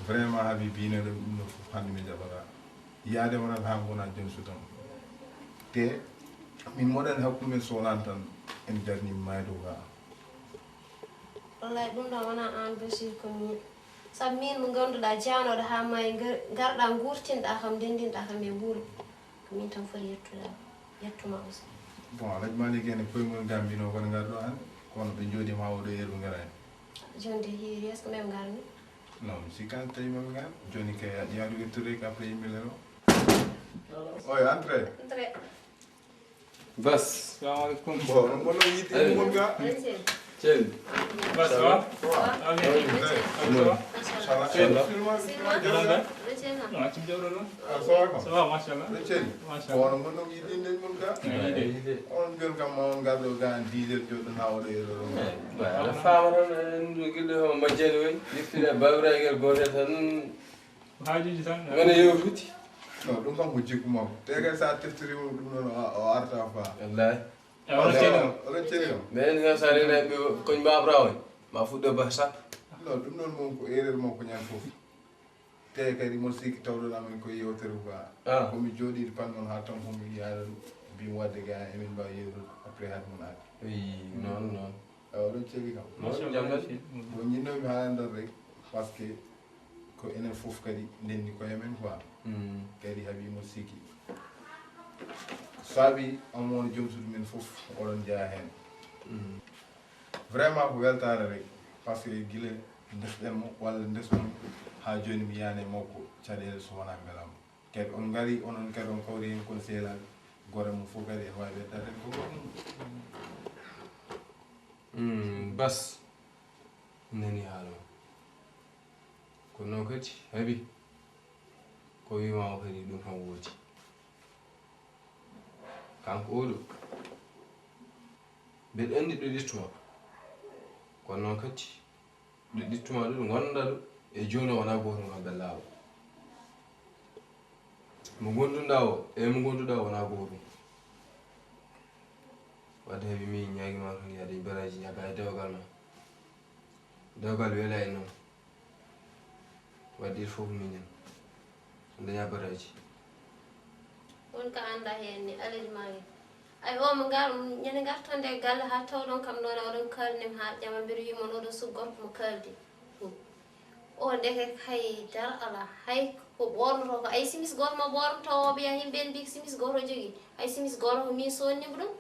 vraiment habibi ne no hande mi jabara yaade wonat ha gona jom sutam te min moɗani hakkude men sonan tan en darni maydo ga wallahi ɗum ɗo wona an basir ko min sabu min mo ganduɗa janoɗo ha may garɗa gurtinɗa kam ndendinɗa kam e wuuro ko min tan foti yettuma aussi bon alaji maliki ene koyngol gam mbino kono garɗo an kono ɓe jooɗima ha oɗo yeru garani jonde hiiri est ce que même garni non mi sikkan tawi mami gan joni kay yaadu ettude ko après yimmileno oy entré bas Assalamu alaikum. bon non bono yitte mon ga Cel. Bas ça va? Non, tu me dis ça va, machallah. Bon, mon nom est Dindé Munga. On vient comme on garde le gars, diesel, Jordan Howard. La femme, on m'a dit, il fait la babra et le goré. Haji san. On est au foot. Non, donc on vous dit comment. T'es que ça te fait au art à faire. Allah. On est Mais nous sommes allés à Kogne Babra. Ma foot de Bassa. Non, tout le monde est erreur mon cognac foofu. Te kadi mo sikki tawɗon amen koye yewtere ba komi jooɗiɗo panɗon ha tan fomi yaara mbimi wadde ga emin mbawi yewtude après hade mon aade Oui, non. oɗon celi kam bo ñinnomi haalandon rek par ce que ko enen fof kadi ndenni koye men quoi kadi haabimo sikki saabi on won joom suudu men fof oɗon jeeya hen vraiment ko weltare rek par ce que guila ndesɗenmo walla ndesmon ha joni mi yane makko caɗele so wona belam kadi on ngari onon kadi on kawri hen kono seelaɓe gore mum fof kadi en wawi weddade ko goɗɗum bas nani haala ko noon kadi heeɓi ko wimama kadi ɗum kam woodi kanko oɗo mbeɗa andi ɗo ɗittuma kono noon kadi ɗo ɗittuma ɗo ɗo gonɗa ɗo e joni wona goto ma bellaɗo mo gonduɗa o e mo gonduɗa wona goto wadde heeɓi mi ñaguima tan yaade baraji ñagga e dewgal ma dewgal weela e noon wadde il faut minen daña baraji won ka anda hen ni alaji magi ay omo ñande gartande galle ha tawɗon kam ɗon oɗon kalnim ha ƴama mbiɗa yimon oɗo suggorko mo kaldi o ndeke hay dar ala hay ko ɓornoto ko ay simis goto mo ɓornoto o ɓiya yimɓe mbi simis goto jogui hay simis goto ko min sonnimo ɗum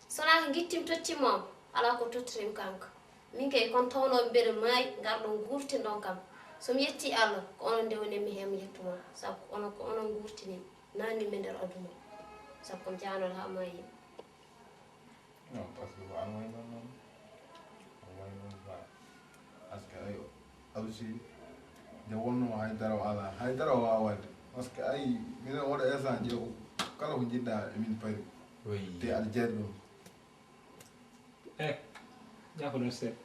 sona ko guittim tottimo ala ko tottirim kanko min kay kon tawnoɓe mbeɗa maayi garɗon gurtinɗon kam somi yetti Allah ko onon nde wonemi hen mi yettuma saabu onon ko onon gurtini nanniɓe nder aduna saabu komi janoɗo ha maayi non parce que an way non noon an way noon ba par ce que ay aussi nde wonno haydara o ala haydara o wawa wadde par ce que ayi minen oɗo instant ƴeew kala ko jiɗɗa emin paari te aɗa jeeɗa ɗum Jafo ɗon seeɗa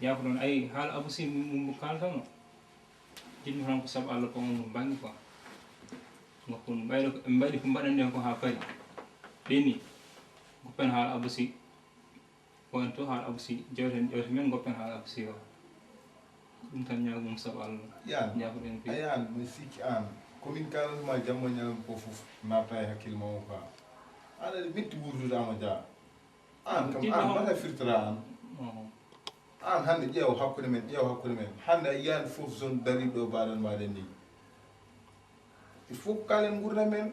jafo ɗon ayi haala abousi mum kaltano jiɗmi tan ko saabu Allah ko on ɗum bangi quoi gokko ɗum ɓayɗo ɓe mbaɗi ko mbaɗanni hen ko ha paari ɗeni goppen haala abousi on to haala abousi jewten ƴewte men goppen haala abousi o ɗum tan ñagumum saabu Allah jafoɗen a yan mi sikki an komin kalanma jamma ñalam ko fof natta e hakkille ma o quoi an aɗa metti wurdudama dia an kam an mbaɗa firtira an hande ƴeew hakkude men hande a yiyani fof zone dariɗo baɗan maɗen ni il faut kalen gurdam men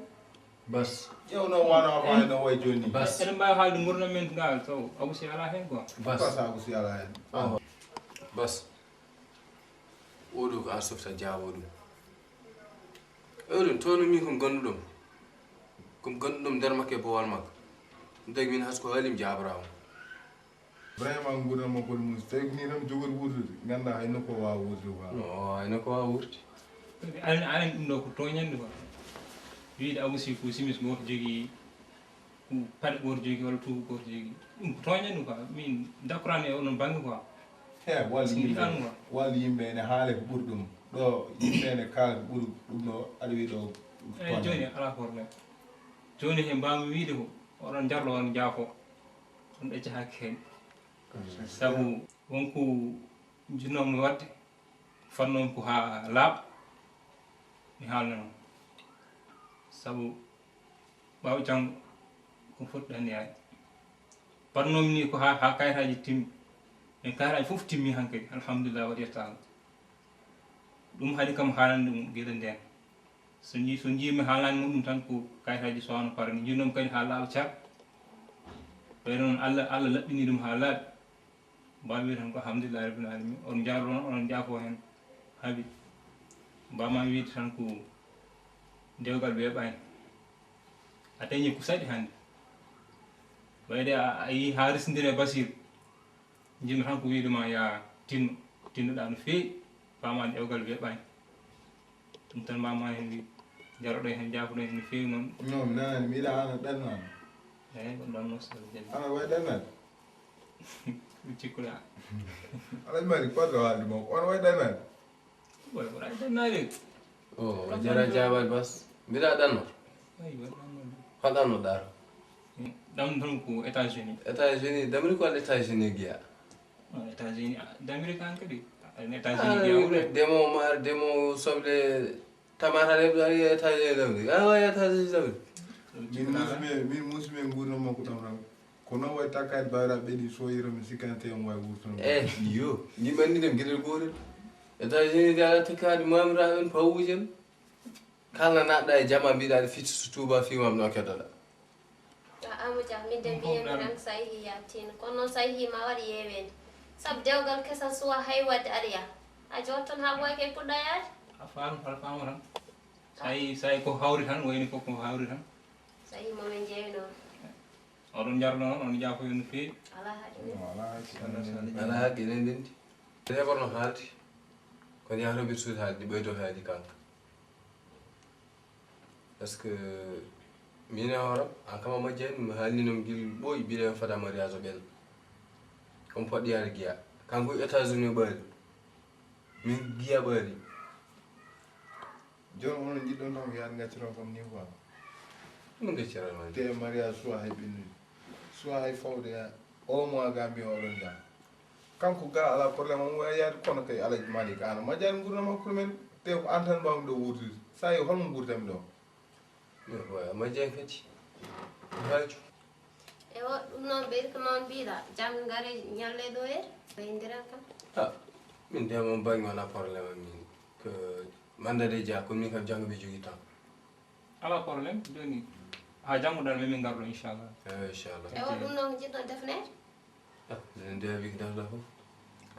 bas ƴewno wano wawi no way joni bas eɗen mbawi haalde gurdam men ngal taw abousi ala hen quoi bas abousi ala hen bas oɗo ko an softa jaawo ɗum oɗon tono min komi ganduɗum nder makke bowal makko ɗum tagi min hasko haalim jabrama vraiment gurdam makko ɗum tawi ko ni tan jogori wurdude ganda hay nokko wawa wurdude quoi no hay nokko wawa wurde anen ɗum ɗo ko toñande quoi wiide abousi ko simis goto jogui paɗe goto jogui walla tuuba goto jogui ɗum ko toñande quoi min dakorani e onon banggue quoi he walla yimɓe ene haale ko ɓuuri ɗum ɗo yimɓe ene kaala ko ɓuuri ɗum ɗo aɗa wi ɗo eyyi joni ala probléme joni he mbawmi wiide ko oɗon jarlo on jaafo on ɗacca hakke hen saabu wonko jinnomi wadde fannomi ko ha laaɓa mi haalna noon sabu ɓaawo janngo ko foti hannde yaade parnomi ni ko ha kayitaji timmi mais kayitaji fof timmi hankkadi alhamdulillah waɗi yetta Allah ɗum haɗi kam haalande ɗum gueɗe nden so jiimi haalani muɗum tan ko kayitaji sowano parani jinnomi kadi ha laaɓa car ɓayde noon Allah laɓɓini ɗum ha laaɓi mbami tan ko alhamdulillah rabbil alamin on jaaru noon onon jaafo hen haaɓi mbama wiide tan ko dewgal weeɓani a dañi ko saɗi hannde ɓayde a yii ha resdiri e Basir jimmi tan ko wiidema ya tinnoɗa no feewi pama dewgal weeɓani ɗum tan mbama hen wiide jaroɗo hen jaafoɗo hen no feewi noon non nanani mi yiɗa ana ɗannani eyyi ko ɗon noon jadi ana way ɗannani ɗum cikkuɗa alay mari koɗɗo haalde mo on way ɗannani ɓoy waɗa dannade o jara jaabal bas mbiɗa ɗanno ayi waɗanno hoɗanno ɗaro ɗam tan ko États-Unis États-Unis d'Amérique walla États-Unis guiya États-Unis d'Amérique han kadi États-Unis guiya demowo maaro demowo soble tamata ɗe ɗo États-Unis d'Amérique a way États-Unis d'Amérique min musidɓe gurdam makko ɗam tan ko noon way takkade bawɗa ɓeeɗi soyirami sikkante on wawi wurtono yo yimɓe andi ɗem gueɗel gotel États-Unis de ala takkade mamiraɓe en pawuji en kala naɗɗa e jamma mbiɗa aɗa fitta so tuuba fimam ɗon keddoɗa Amadou Dia min de mbiyami tan so a yeehi yattina kono noon so a yeehi ma waɗa yewede saabu dewgal kesal suwa hay wadde aɗa yaha a jottan ha ɓoya kay puɗɗa yaade a faama tan sa yi ko hawri tan wayni fof ko hawri tan so a yeehi momin jeewi noon oɗon jarno noon on jaafoyo no feewi ala haɗi ala haqqi enen ndendi heɓorno haalde kono yahatoɓe suuɗi haalde ɓeydo haaldi kanka par ce que min e hooram an kam a majjani mi haalninom gil ɓooyi mbiɗen fota mariage o ɓenɗo on poɗɗi yaade guiya kanko États-Unis ɓaali min guiya ɓaali joni onon jiɗɗon tan ko yaade gacciron kam ni quoi ɗum gacciranma te mariage soit hay ɓennude soit hay fawde o mois ga mbiya oɗon jam kanko ga ala probléme on wawi yaade kono kay alaji malik an majjani gurdam hakkude men te ko an tan mbawmi ɗo wurtude sa yi holmo gurdami ɗo way a majjani kadi haaju e o ɗum noon ɓeydi ko noon mbiɗa janggo gaari ñalle ɗo yer ɓeydiran kam min ndema bangi wona probléme am min ko mandade dia kono min kam janggo ɓe jogui temps ala probléme joni ha janggoɗan min garɗo inchallah inchallah e o ɗum noon ko jiɗɗon defnede enen ndewi ko defɗa fof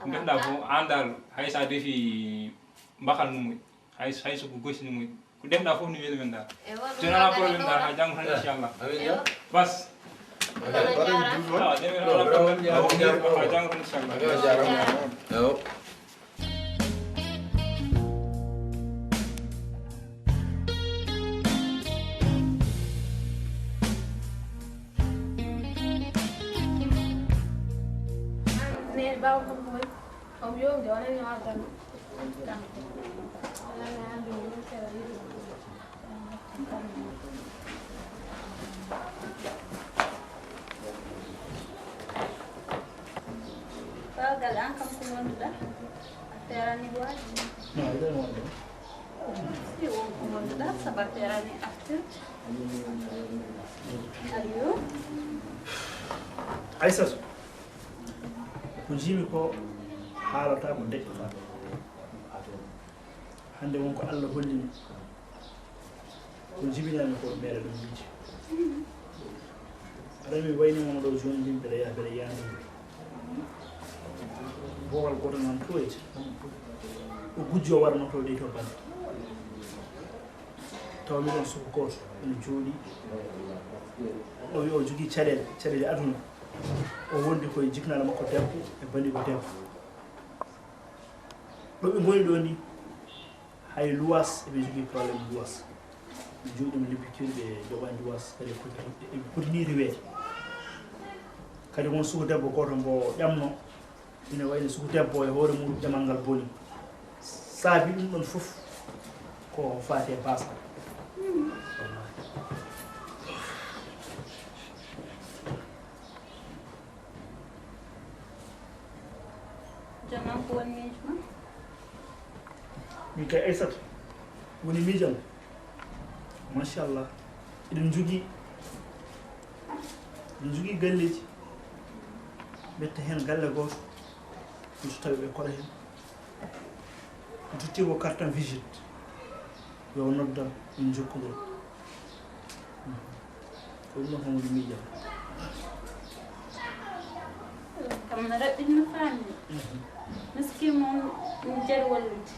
mbiɗɗa fof an dal hay sa defi mbakal numuy hay soko gosi numuy ko defɗa fof no weeli men dal e o ɗum joni ala probléme dal ha janggo tan inchallah amin ya bas oɗon jarama ha janggo tan inchallah yo nene bawa kam ko woni omo yomde onani hawtan Bagal an kam ko wonduɗa a terani waji si won ko wonduɗa saabu a terani artirde ayo Aissatu ko jimi ko haalata ko deƴƴata hande wonko Allah hollimi ko jibinami ko meere ɗum wiide aɗa mi waynimomo ɗo joni mbimi mbeɗa yaha mbeɗa yandini boowal goto noon toyde o gujjo warno to ɗi to bande taw miɗon suko goto ene jooɗi o wi o jogui caɗele aduna o wondi koye jiknala makko debbo e bani ko debbo ɗo ɓe goni ɗo ni hay luwas eɓe jogui probléme luwas ɓe jooɗima lippitiri ɓe joɓani luwas kadi eɓe poti riwede kadi won suku debbo goto mbo ƴamno ine wayno suku debbo e hoore muɗum ƴamal ngal boni saabi ɗum ɗon foof ko faati e basal jonan ko woni miijo ma min kay Aissata woni miijam machallah eɗen jogii galleji mbetta heen galle gooto so tawi ɓe koɗa heen totti ko carton visite yo noddam min jokkodiren ko ɗum noon woni miijam kam no raɓɓitno faamni miskin moom min jari wallude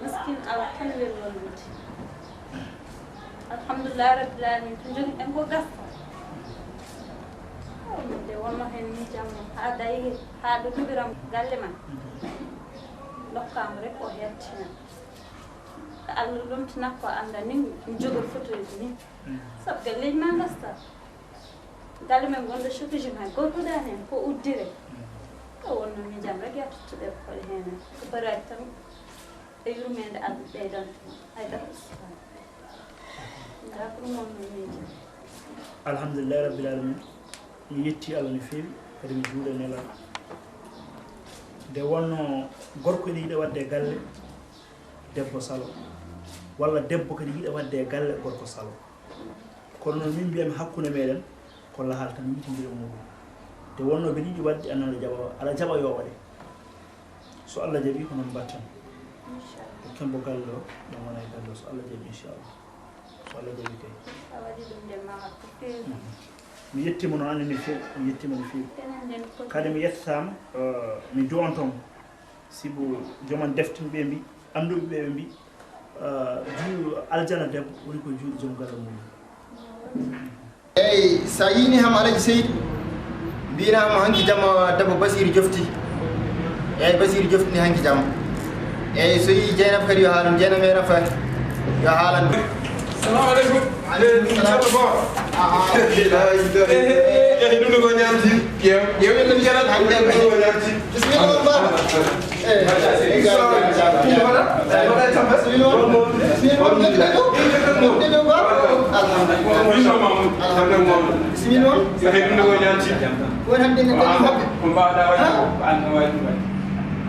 miskin ala tan weli wallude alhamdulillah rabbil alamin to jogiɗen ko gasta min de wonno heen miijam moom haa dayi haa ɗo duɓiram galle man lokkama rek o hettina ko allah lomtinat ko anda ni mi jogol fotoyde ni sabu galleji ma gasta galle men gonɗo chokiji ma gorkoɗani hen ko uddire o wonno miijam rek yattutuɗe koɗe hen ko baraki tan e yurmede allah ɓeydantuma haydara ustan nda ko ɗum wonno miijam alhamdulillahi rabbil alamin mi yetti allah no feewi kadi mi juuɗe nelaɗo nde wonno gorko ene yiɗa wadde galle debbo salo walla debbo kadi yiɗa wadde galle gorko salo kono noon min mbiyami hakkude meɗen ko lahal tan yitidiri muɗum nde wonno mbeɗa yiɗi wadde annana jaɓa ala jaɓa yo waɗe so allah jaɓi ko noon mbatten kembo galle o ɗum wona e galle o so allah jaɓi inchallah so allah jaɓi kay a waɗi ɗum nde maha ko feewi mi yettima noon annde no feewi mi yettima no feewi enen nden kadi mi yettatama mi duwantomo sibo joman deftin ɓe mbi anduɓe ɓe mbi juu aljana debbo woni ko juuɗe joom galle muɗum eyyi sa yini ham alaji seydou mbinama hanki jamma debbo Basiru Jofti eyyi Basiru Jofti ni hanki jamma eyyi so yi Dieynaba kadi yo haalon Dieynaba e rafa yo haalan Assalamu alaikum. aleykum salam ɗum ɗo ko ñamti yewen ɗum jarat hande ɗum ɗo ko ñamti bismillah baba bismillah won hande ne tan mabbe ko mbawɗa waɗi ko an wawi ɗum waɗi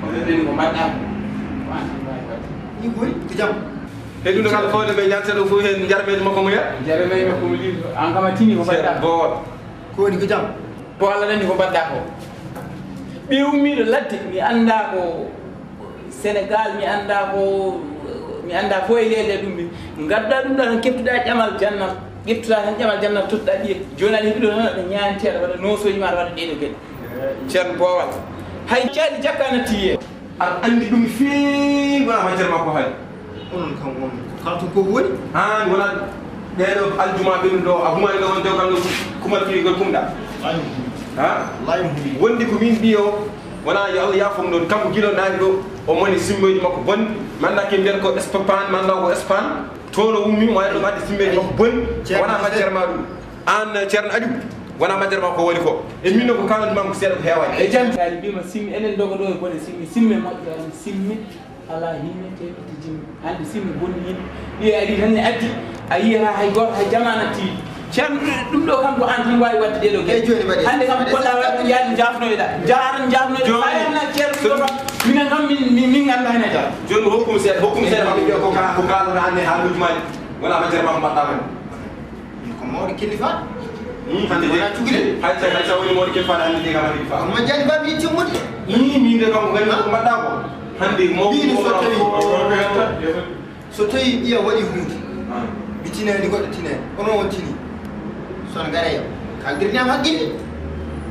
ko ɗeɗeni ko mbaɗɗa ko an wawi waɗi ni gori ko jam e ɗum ɗo kala fawde ɓe ñamte ɗo fof hen jarmeji makko mo yaa jaremay makko mo liɗo an kama tini ko mbaɗɗa bowol ko woni ko jam to allah nandi ko mbaɗɗa ko ɓi ummiɗo ladde mi anda ko Sénégal mi anda fo e leyɗe ɗum mi gadduɗa ɗum ɗo tan keptuɗa ƴamal jannam ƴettuɗa tan ƴamal jannam tottuɗa ɓiye joni aɗa heeɓiɗo tan aɗa ñanteɗa waɗa nosoji ma aɗa waɗa ɗeɗo gueɗe ceerno bowal hay caali jakka nattiye aɗa andi ɗum feewi wona majjere makko hay onon kam on kalton ko woni han wona ɗeɗo aljuma ɓenum ɗo a humani ɗo on dew kam ɗo kumattirigol kumɗa ha wondi ko min mbiyo wona yo allah yafom ɗon kanko guilo naati ɗo o moni simmeji makko bonni mi anda ke mbiyata ko Espagne mi anda ko Espagne toon o ummi mo waɗi ɗum adde simmeji makko bonni wona majjere ma ɗum an ceerno Aliou wona majjere ma ko woni ko e min noon ko kalantumama ko seeɗa ko heewani e jantali mbima simmi enen dogo ɗo e bone simmi simme moƴƴo an simmi ala himmi teɓiti jimmi hande simmi bonni yimɓe ɗi ari tan ne addi a yiyata hay goto hay jamana tiiɗi ceerno ɗum ɗo kam ko an tan wawi wadde ɗeɗo gueɗe hande kam goɗɗa waɗa yaade jafnoyoɗa jaaran jafnoyɗa fayana ceerno ɗo kam minen kam min ganda hen e jar joni hokkum seeɗa mami mbiya ko kalona anne haaluji maɗi wona majjere ma ko mbaɗɗa men ko mawɗo kilifa hande de hay sa woni mawɗo kilifaɗe hande de kam waɗi fa ma jani babi yetti mudde min de kam gandi ko mbaɗɗa ko hande so tawi ɓiya waɗi hunde bitinani goɗɗo tinani onon on tini sono gareya kaldirnama haqqille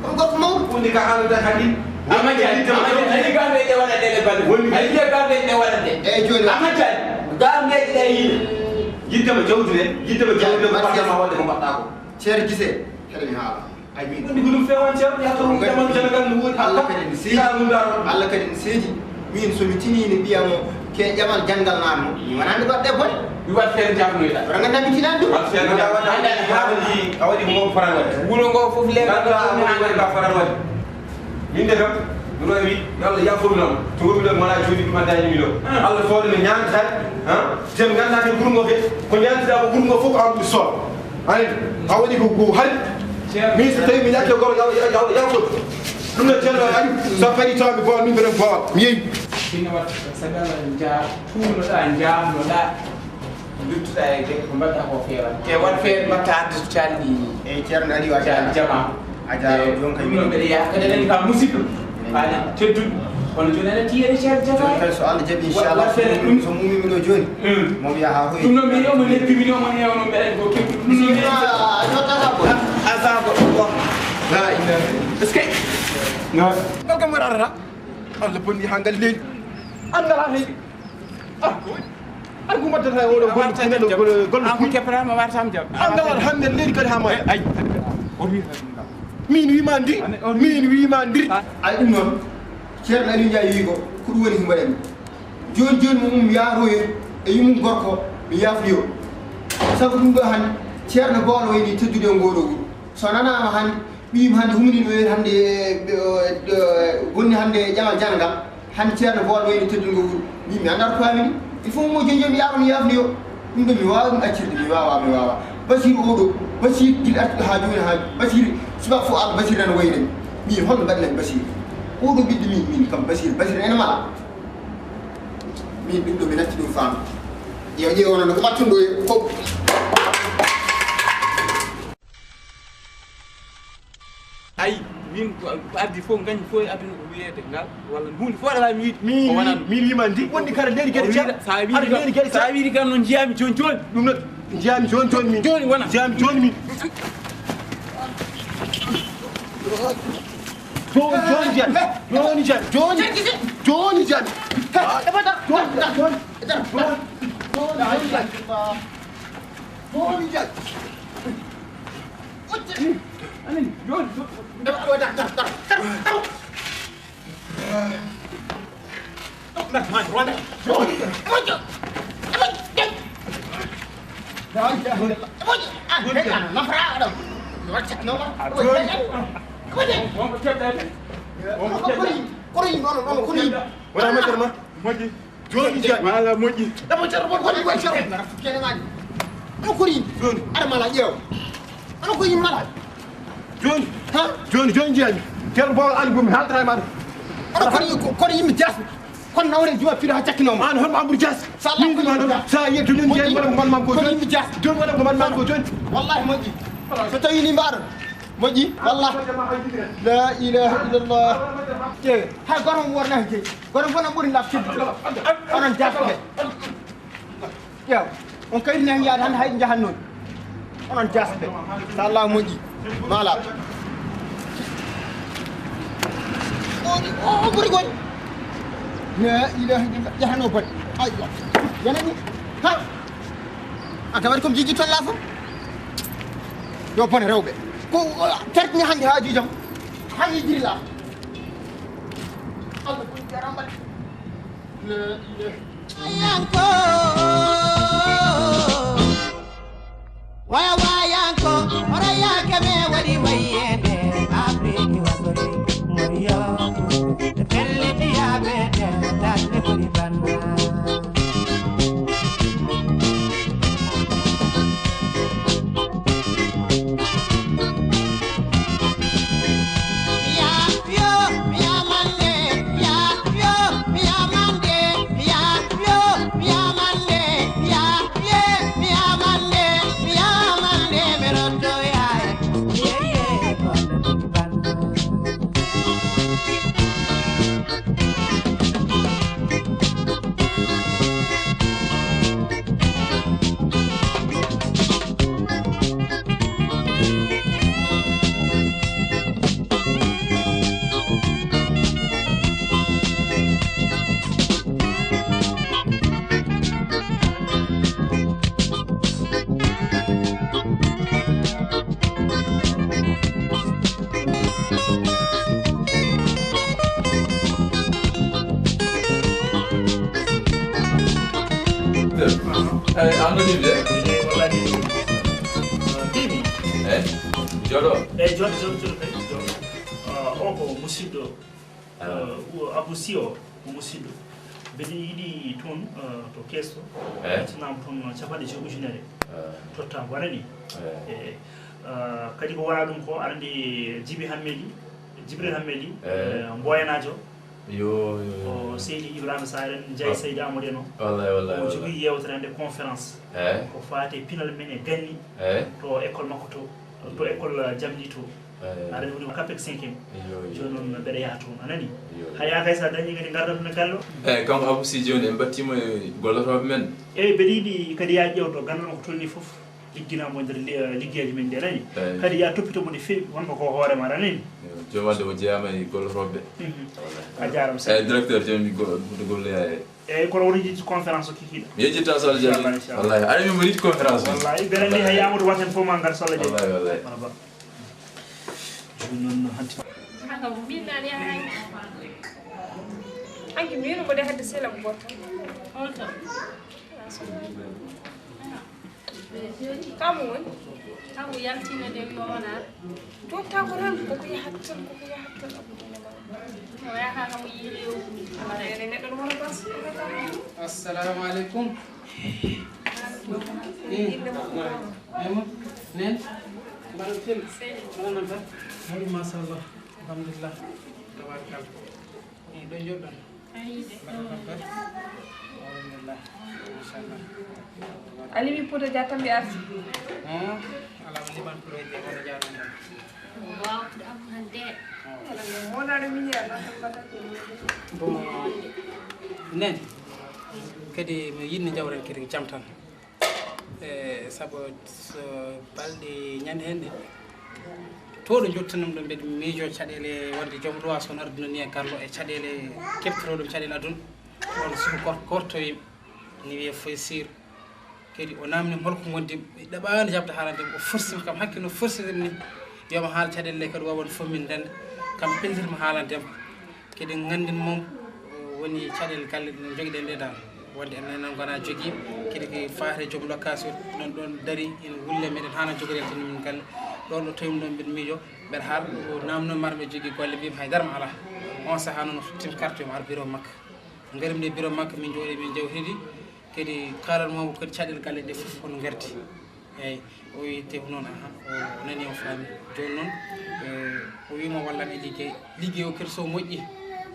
kono gorko mawɗo hunde ka haalata kadi amadiani gardeje waɗa ɗe ɗe balle ayiɗe gardeje ɗe waɗa ɗe eyyi joni amadiani gardeje ɗe yiɗe yiddema jawdi ne yiddema jawdi ko mbaɗɗama wadde ko mbaɗɗa ko ceerno Gise heɗe mi haala ay min woni ko ɗum fewan ceerno yatorum jaman sénégal no woodi Allah kadi ne seedi Allah kadi ne seedi min somi tinini ɓiyamo ke ƴamal janggal nanmo mi wonani goɗɗe bone mi waɗi feere jafnoyɗa oɗa ganda mi tinani ɗum a waɗi ko mawko faran wadde wuuro ngo foof leeɗa faran wadde min de kam ɗum ɗo wi yo Allah yaforunam to gomi ɗo mona jooɗi ɗum addani ɗo Allah fawde mi ñamtade sen ganda ke gurgo he ko ñamtida ko gurgo fof ko an ɗum sol ani a waɗi ko hari min so tawi mi ñakke goro yawfo ɗum no ceerno ari so faɗi tawmi bowal min mbiɗen bowal mi yeeyi sino wat sagal ja tuuno da jamno da duttuda e de ko mbadda ko feewa e wat feere mbatta ande so calli e ceerno ali wa jama ajara jon kay no be ya kade den ka musiddo faade teddu on joni ana tiyere ceer jama kay so Allah jabi inshallah so mumi mi do joni mom ya ha hoy dum no mi yo mo leppi mi yo mo newno be en ko keppi dum no mi azabo la ila eske no ko mo rara Allah bonni hangal leedi andala leedi ay ko maddata o do gol ko kepra ma wartam jam andala hangal leedi kadi ha moy ay o wi min wi ma ndir ay dum non ceerno ali njaay wi ko ko dum woni mbaden joni mum yaaroyo e yumum gorko mi yafliyo sabu dum do han ceerno goolo wayni teddude ngodo gu so nanama han bim hande humni no hande gonni hande jama jangal hande ceerno goolo wayni teddude ngodo mi andar ko amini il faut mo jonjom yaaro mi yafliyo dum do mi waawa dum accirde mi waawa basir odo basir dil at ha joni ha basir suba fo al basir nan wayne mi hon badlen basir odo biddi min kam basir en mala min biddo mi natti dum fam yo wono ko battundo ko ay min ko addi fo gañ fo aduna ko wiyede ngal walla hunde fo dala mi mi wima ndi wonni kala leedi gede sa wiiri kam non jiyami joni dum non jiyami joni min joni wona jiyami joni min Joni jam. Wala ma terma moji joni jani wala moji dama cer bon wala way cer kene ngani no kori joni ara mala jew ana ko yim mala joni ha joni jani cer bo album haltra ma ana ko yim jas kon nawre juma fi ha cakkino ma an hon abou jas sa Allah ko sa yetu ñun jeni wala man ko joni jas joni wala man ko joni wallahi moji so tawi ni mbar moji wallahi la ilaha illallah te ha gorom worna je gorom fona buri lap ci onon jaxbe yow on kay ñang yaade han hay jahan non onon jaxbe sallahu moji mala o buri goy la ilaha illallah jahano bat aywa yanani ha akawar kom jiji ton lafo yo pone rewbe ko tertni hande haaju jam hani dirila Allah ko jarambal la ilaha wayanko ora yake me wadi wayende afriki wasori moriyo felli diabe dadde kuri banna musidɗo abusio ko musidɗo mbeɗa yiiɗi toon to keeso tanama toon capanɗe joyi ujunere totta warani kadi ko wara ɗum ko arande jibril hammedi mboyanajo yo o Seydi Ibrahima Saren Ndiaye Seydi Amadou en o wallahi o jogui yewtere conférence ko faate pinal men e ganni to école makko to école jamdi to aɗa woni CAPEC 5e joni noon mbeɗa yaha toon anani haya kay sa dañi kadi gardat no gallo eyyi kanko Abou Sy joni en battima e gollotoɓe men eyyi mbeɗa yiiɗi kadi ya ƴewto gandal ko tolni foof ligginamo nder liggueji men ɗi anani kadi ya toppitomo no fewi wonko ko hoorema aɗa anani joni wadde o jeeyama e gollotoɓe a jarama sa eyyi directeur joni golloya eyyi kono wono yiɗi conférence o kikiɗa mi yejjiti tan so Allah jaaɓi wallahi aɗa mi yiɗi conférence wallahi beele ndi hay Amadou waten fof ma ngar so Allah jaaɓi wallahi non hanti haka mbinani anki mino mo de hadde sela ko goto holto kamu woni kamu yaltina de wi wona to ta ko ran ko yahattan o yaha kam yiiri o ala ene neddo do wona bas assalamu alaikum nen balam tel balam ba hadi masallah alhamdulillah tabarakal do joddan ayide alhamdulillah mashallah ali mi poto jatam bi arti ala wali man pro de ko jaram wow am hande wona do min ya bon nen kadi mi yinni jawren kedi jamtan sabo so balde nyande hende to do jottanum do be mijo cadele wonde jom do son arduna ni garlo e cadele keptoro dum cadele adun on suko korto wi ni wi foysir kedi o namni holko gondi dabande jabta halande o forsim kam hakkino forsirim ni yoma haal cadele kadi wawon fomin den kam peltirma haalande kedi ngandin mom woni cadele galle no jogi den dal wonde en nan gona jogi kedi ke faare jom location non don dari en wulle meden hana jogorel tan min galle don toyum don ben mijo ber haal o namno marbe jogi golle bi hay darma ala on saha non tim carte mo ar bureau makka ngarim de bureau makka min jodi min jawhidi kedi karal mo ko cadel galle de fof on ngarti eyyi o yite non aha o nani o fami joni non o wimo walla mi liggey o kerso moƴƴi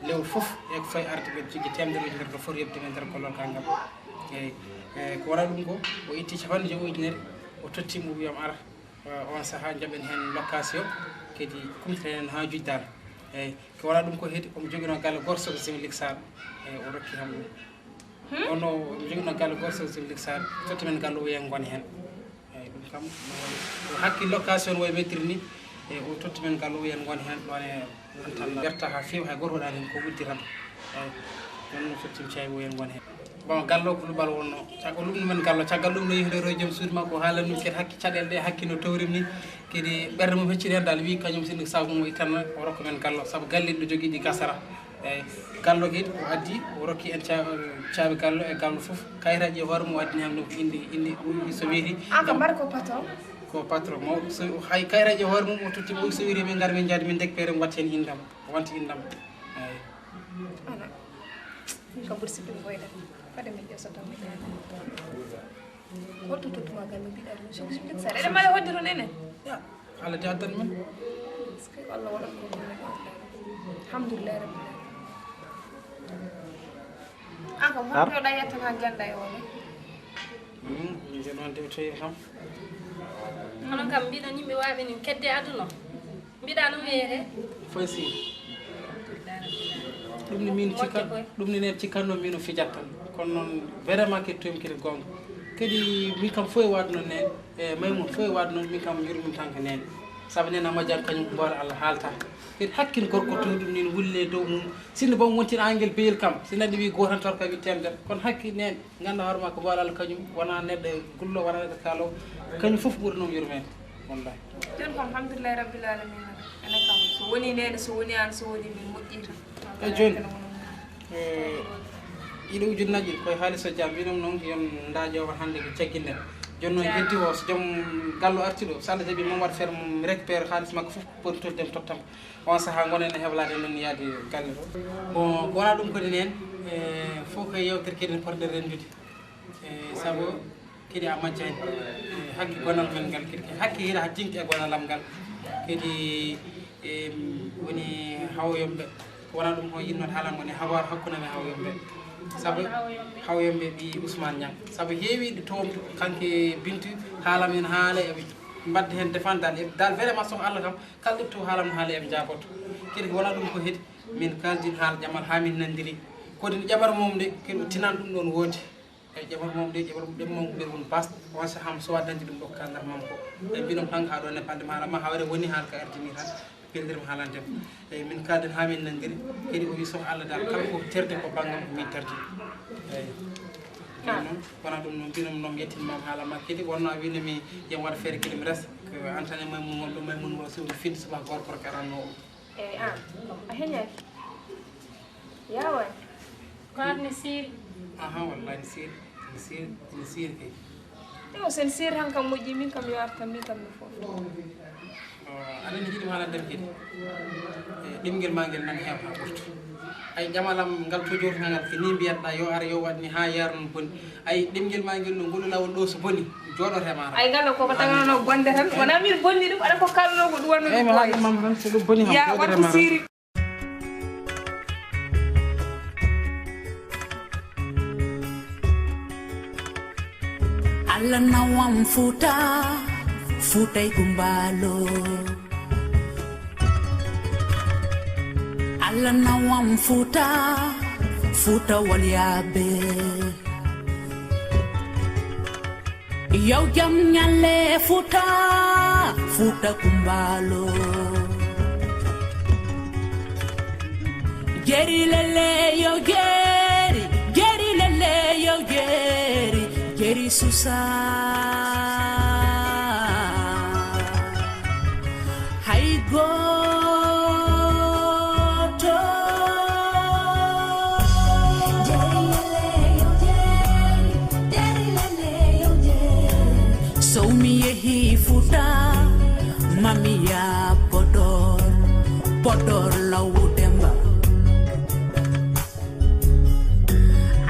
lew fof e ko fay arde be jogi temdere nder do for yebde men der kollol kangam eyyi ko wara dum ko o itti capande jeego ujunere o tottimo wiyam ara on saha jaben hen location kedi kumtenen ha juddal eyyi ko wara dum ko hedi ko jogino galle gorso simlik sar o rokki ham ono jogino galle gorso simlik sar totti men galle wiyen gon hen eyyi dum kam hakki location way metrini e o totti men galle wiyen gon hen don e tan berta ha few hay gorko dalen ko wuddiram eyyi non totti cey wiyen gon hen bon gallo ko dubal wonno cago dum men gallo cagal dum no yihde ro jom suudi makko haala num ket hakki cadel de hakki no tawrim ni kedi berde mum fecciri hen dal wi kanyum sindi sabu mo itanna o rokko men gallo sabu galle do jogi di gasara eyyi gallo kedi o addi o rokki en caabi gallo e gallo fof kayraji hoore mo addi ham no indi so wiiri aka bar ko patron mo so hay kayraji hoore mum o totti mo so wiiri min gar min jaadi min dekpere watten indam wanti indam eyyi ana ko bursi dum boyda fade min joso tan ko tutuma gallo bida dum so sare de mala hoddiro nene ya ala jaddan men ski Allah wala ko alhamdulillah rabbil aka mo do da yatta ha ganda e wona min je non de toy ham hono kam bida nimbe waabe ni kedde aduna bida no were fosi dum ni min cikka dum ni nen cikkanno min o fijat tan kono non vraiment ke toym kede gonga kedi mi kam foy wadno nen e maymo foy wadno mi kam yurmum tan ka nen sabu nen amajan kanyum bor Allah halta kedi hakkin gorko to dum ni wulle dow mum sinno bam wontin angel beyel kam sinadi wi gotan tor ka wi temder kon hakki nen ganda horma ko bor Allah kanyum wana nedde gullo wana nedde kalo kanyum fof burno yurmen wallahi don ko alhamdulillah rabbil alamin ana kam so woni nen so woni an so woni min moddita e joni ido ujunnaji koy haliso jam binom non yon ndaajo wa hande ko cegginde jonno heddi o so jom gallo artido sala jabi mom wat fer mom récupérer halis makko fof pour toddem tottam on saha gonen heblade men yaade galle do bon wala dum ko dinen fo ko yewter keden porde rendude sabo kedi amajjani hakki gonal men gal kedi hakki hira jinki e gonalam gal kedi woni hawoyombe wona ɗum ko yinnoto haalam woni habar hakkude men hawyombe sabu hawyombe ɓi Ousmane Niang sabu heewiɗe tomto kanke Bintu haalam en haala eɓe mbadde hen défendal dal vraiment soko Allah kam kala ɗetto haalam no haala eɓe jaboto kadi wona ɗum ko heedi min kaldin haala jamal ha min nandiri kodi ƴaɓar mum de kadi tinan ɗum ɗon woodi e ƴaɓar mum de ƴaɓar ɗem mum ɓe won bas on saham so waddandi ɗum ɗo kaldal mam ko e mbiɗom tan ha ɗo nepalde ma haala ma hawre woni haala ka ardini tan pellirim haalantema eyyi min kalden ha min nandiri kadi o wi soko Allah dal kala ko terde ko banggam ko min tardi eyyi noon wona ɗum noon mbinom noon yettinmama haala ma kadi wonno a winami yem waɗa feere kadi mi resa ko antane maymun wonɗo maymun o somi finde subaka gorko ko aranno eyyi an a heñaki yawa ko arne siiri aha wallahi ne siiri kay ewo sen siiri han kam moƴƴi min kam yo artam min kam mi fof aɗani jiiɗi haalandem kadi ɗemguel ma guel nani heew ha ɓurtu ay jamalam ngal tojortangal ko ni mbiyatɗa yo ara yo waɗni ha yarno boni ay ɗemguel ma guel no ngolu lawol ɗo so boni joɗotema ay ganda koko taganono bonde tan wona min bonni ɗum aɗa ko kalno ko ɗum wonno eyyi mi haaldumama tan so ɗum boni ham ya wat ko siiri Allah nawam Futa ikumbalo Allah nawam Futa waliabe Yow jam nyale Futa kumbalo Jeri lele yo Jeri lele yo Jeri susa So mi yehi Futa mami ya podor lawudemba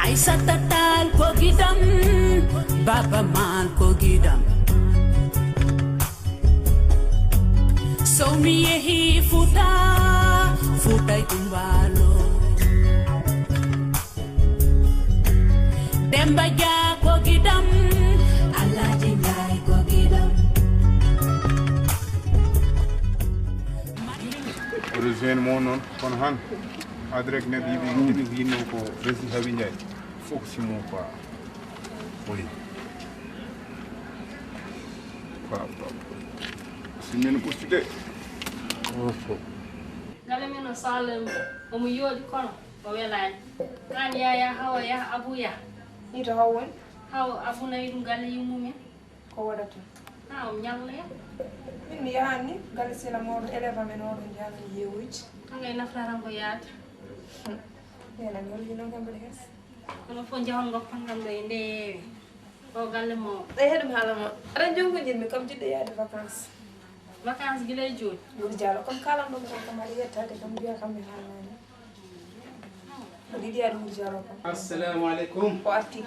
Aisa tatal kogidam baba man kogidam So mi yehi Futa ikumbalo Demba ja kogidam Alaji ngai kogidam Rejoindre mon non kon han adrek ne bi yinno ko resi habi njay fok si mo quoi oui si men ko stude gala men o salem omo yoodi kono o welani kan yaya hawa ya abuya ni to hawon haw abunayi ɗum galle yimmumen ko waɗata ha o ñalla ya min mi yahanni galle sila mawɗo élève amen oɗo jaamen yeewuji kangay naftaran ko yaata enan yolli noon kam mbaɗa hes kono fof jahon goppan kam ɗo e ndeewi o galle mo ɗay heɗum haalama aɗa jongojinmi kam jiɗɗo yaade vacance gila e jooni woni dialo comme kalam ɗum ko kam aɗa yettade kam mbiya kam mi haalnani aɗa yiɗi yaade woni dialo kam assalamu aleykum o arti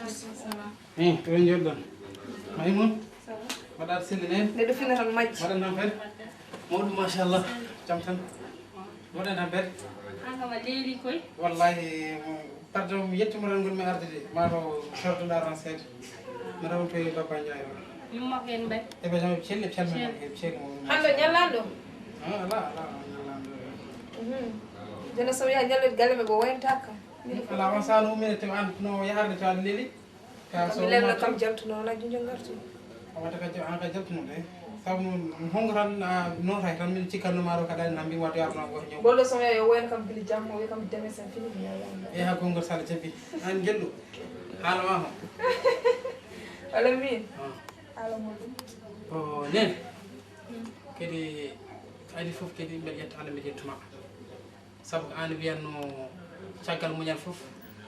toon jolɗon maymun waɗa sille nen neɗɗo fina tan majji waɗan tan feere mawɗum machallah jam tan waɗan tan feere an kam a leeli koye wallahi pardon mi yettimo tan gonmi ardude mato sorduɗa tan seeɗa mi rawtoye baba Ndiaye o min makko en mbay eɓe jam eɓe celli ceeli hande ñallan ɗo ala ñallanɗo joni somi yaha ñallude galle ɓe ɓo wayntaka kam ala on saan ummine to an no yaharde to aɗa leeli mi lelno kam jaltuno wona junjol gartude o watta an ka jaltunoɗe sabu hongo tan notay tan min cikkannoma ɗo kaɗani tan mbimi wato yarno goto ñaw golɗo somi yaha yo woyno kam bili jamma o wi kam deme sen fini mi yayama e ha gongol sala jabbi an jelɗo haalama ho walla min haala muɗum o nen kadi adi foof kadi mbeɗa yetta Allah mbeɗa yettuma sabu ko an wiyanno caggal muñal foof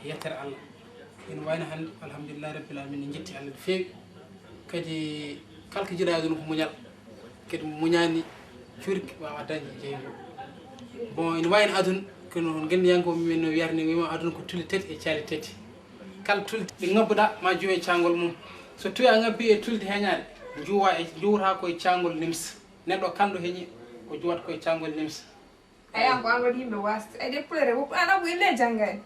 yettere Allah ene wayno hannde alhamdulillah rabbil alamin en jetti Allah no feewi kadi kala ko jiiɗa aduna ko muñal kadi muñani curki wawa dañde jeygo bon ene wayno aduna kono gendiyankoɓe men no wiyata ni wima aduna ko tuli tati e caali tati kala tulde ɗi ngabbuɗa ma juuwe e cangol mum so tawi a ngabbi e tulde heñade juwata koye cangol nimsa neɗɗo kalɗo heeñi ko juwata koye cangol nimsa ayam ko an waɗi yimɓe wasti ay déploré wopp an abu ille janggani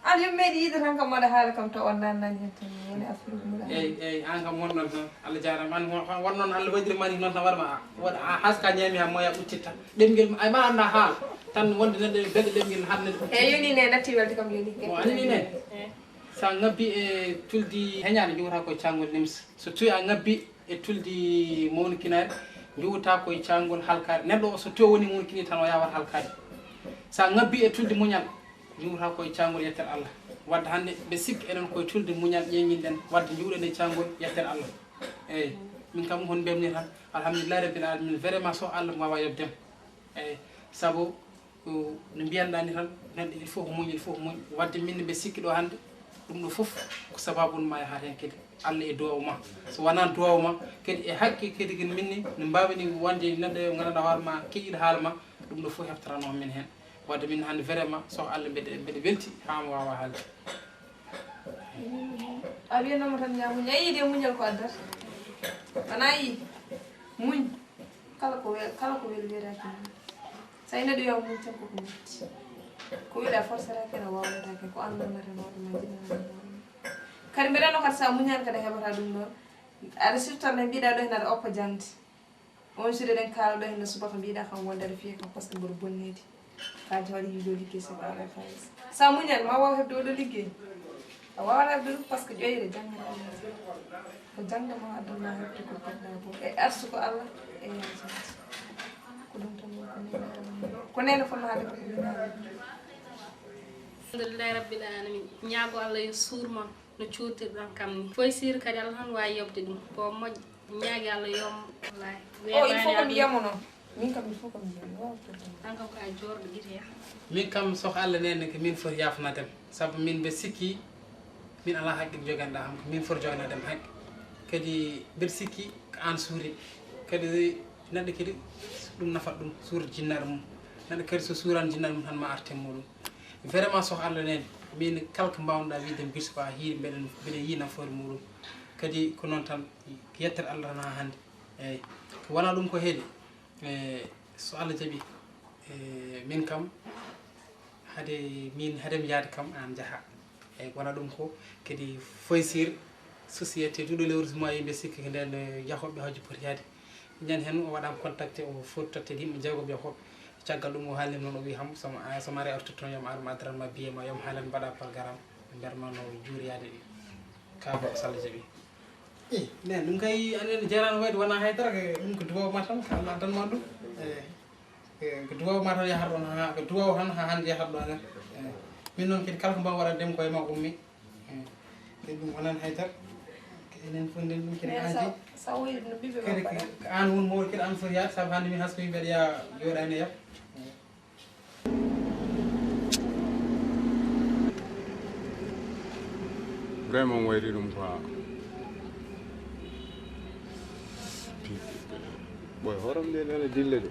an yimɓe meeɗi yiide tan kam waɗa haala kam to on nannani hen tan woni affaire muɗa eyyi an kam wonnon tan Allah jarama an wonnon Allah waɗirmani noon tan waɗma waɗa haska ñaami ha moya ɓuccitta ɗemguel ay ma anda haala tan wonde neɗɗo beɗe ɗemguel hande eyyi yoni ne natti welde kam yoni o anani ne sa ngabbi e tuldi heñade jowata koye cangol nimsa so tuwi a ngabbi e tuldi mawnikinare jowata koye cangol halkade neɗɗo o so tuwi woni mawnikini tan o yawata halkade sa ngabbi e tulde muñal jowata koye cangol yettere Allah wadde hande ɓe sikki enen koye tulde muñal ƴeñinɗen wadde juuɗen e cangol yettere Allah eyyi min kam hon mbemni tan alhamdulillahi rabbil alamin vraiment so Allah wawa yobdem eyyi saabu no mbiyanɗani tan neɗɗo il faut ko muñ il faut ko muñ wadde minne ɓe sikki ɗo hande ɗum ɗo foof ko sababun ma yahat hen kadi Allah e duwaw ma so wonani duwaw ma kadi e haqqi kadi ken minni no mbawini wonde neɗɗo gandanɗa hoorema keƴiɗo haala ma ɗum ɗo foof heftarano min hen wadde min hande vraiment so Allah mbeɗe welti ha mo wawa haalde a wiyanoma tan ñamuñ a yiide muñal ko addata wona yi muñ kala ko weli wiyetake so yi neɗɗo wiya muñ tan koko metti ko wiɗa forcetake ene wawetake ko anndanata hoorema jinnaɗa kadi mbeɗanno kadi sa muñani kadi a heɓata ɗum ɗon aɗa surtout nde mbiɗa ɗo hen aɗa oppa jangde on suuɗe ɗen kaala ɗo henne subaka mbiɗa kam wonde aɗa fiya kam par ce que mboɗo bonnedi kaji waɗi yiiɗo liggey sago ala falis sa muñani ma waw hebde oɗo liggey a wawata hebde ɗum par ce que ƴoyre jangde ko jangde ma addana hebde ko poɗɗa bo e arsu ko Allah e yajade ko ɗum tan ko nene fonno haalde ko binaɗo alhamdulillahi rabbil alamin ñaago Allah yo suurmon no cuutirɗon kam ni foye sir kadi Allah tan wawi yobde ɗum ko moƴƴo ñaagi Allah yom wallahi il faut ko mi yiyamo noon min kam il faut ko mi yiyamo an kam ko a jorɗo guiteya min kam soko Allah nene ko min foti yafnadem saabu min mbe sikki min ala haqqille joganɗa ham ko min foti joganadem haqqe kadi mbeɗa sikki ko an suuri kadi neɗɗo kadi ɗum nafat ɗum suurde jinnare mum neɗɗo kadi so suurani jinnare mum tan ma arte muɗum vraiment soko Allah nene min kala ko mbawnoɗa wiide biso ko a hiiri mbeɗa yi nafoore muɗum kadi ko noon tan yettere Allah tan ha hande eyyi ko wona ɗum ko heedi so Allah jaaɓi min kam min haademi yaade kam an jaaha eyyi wona ɗum ko kadi foysir société duɗo lewrude mo yimɓe sikki ko nden yahoɓe haji poti yaade ñande hen o waɗama contacté o foti totte yimɓe jeegoɓe yahoɓe caggal ɗum o haalnima noon o wi ham somo ari artude toon yomo arma adranma billet ma yomo haalani mbaɗa programme mberma no juuriyade kaaba so Allah jaaɓi nen ɗum kay anen jarano wayde wona haydara ɗum ko duwawma tan ko Allah addanma ɗum eyyi ko duwawma tan yahat ɗon ko duwaw tan ha hande yahat ɗo anen min noon kadi kala ko mbawi waɗandema koye ma ummi kadi ɗum wonan haydara enen fof nden ɗum kadi anti kadi ko an woni mawɗo kadi an foti yaade saabu hande min hasko yimɓeɗe ya joɗani yab vraiment wayri ɗum quoi boy horam nde ɗene dille de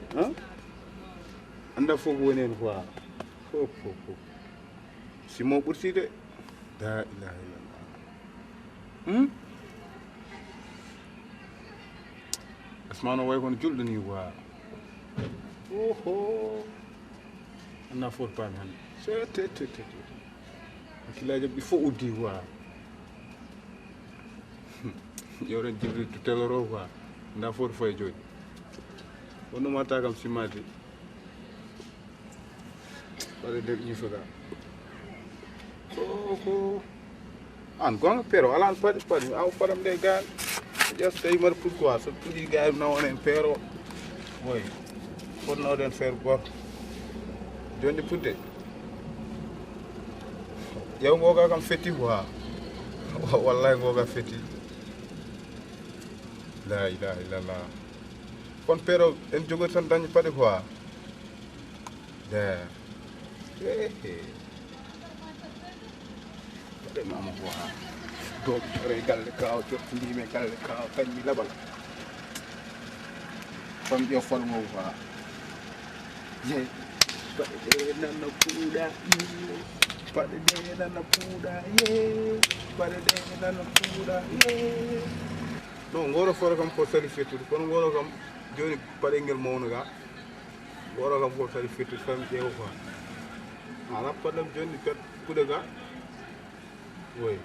anda fof ko woni hen quoi fof simo ɓurti de la ilaha illallah asmano way kono julɗo ni quoi oho anna fof paami hande tt hakkillaji ɗi fof uddi quoi ƴewren jibril to teloro quoi nda fof foye joni wonno matta kam simmade ɓaɗa nder ñifoga ko an gonga pero alan paɗi aw paɗam nde gan ƴes tawi mbaɗa pourquoi so puɗi gay nawon en peero oy fotnoɗen feere goto joni pudde ƴew ngoga kam fetti quoi wallahi ngoga fetti la ilaha illallah kon pero en jogori tan dañi paɗe quoi paɗe mama quoi doom ore galle kaw jottodimi galle kaw kañmi laɓal fam ƴew folmo quoi je paɗe ɗe nana puuɗa paɗe ɗe nana puuɗa paɗe ɗe nana puuɗa non ngoro fore kam ko sali fettude kono ngoro kam joni paɗe ngel mawno ga wala kam ko kadi fitti fam jeew ko ala padam jonni pet kude ga way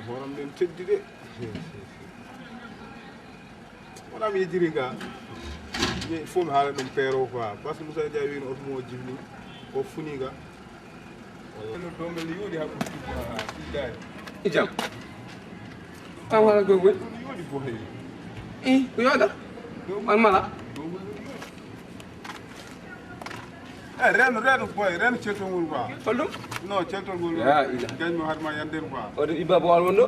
horam den teddi de wala mi jiri ga ni fon hala dum pero quoi parce que Moussa Dia wi no mo jibni ko funi ga wala do ngal yodi ha ko dai jam awala go go yodi bo hay ko yoda man mala ren boy ren cetongol quoi holdum non cetongol ya ila gañ mo harma yanden quoi o de iba bo wal wondo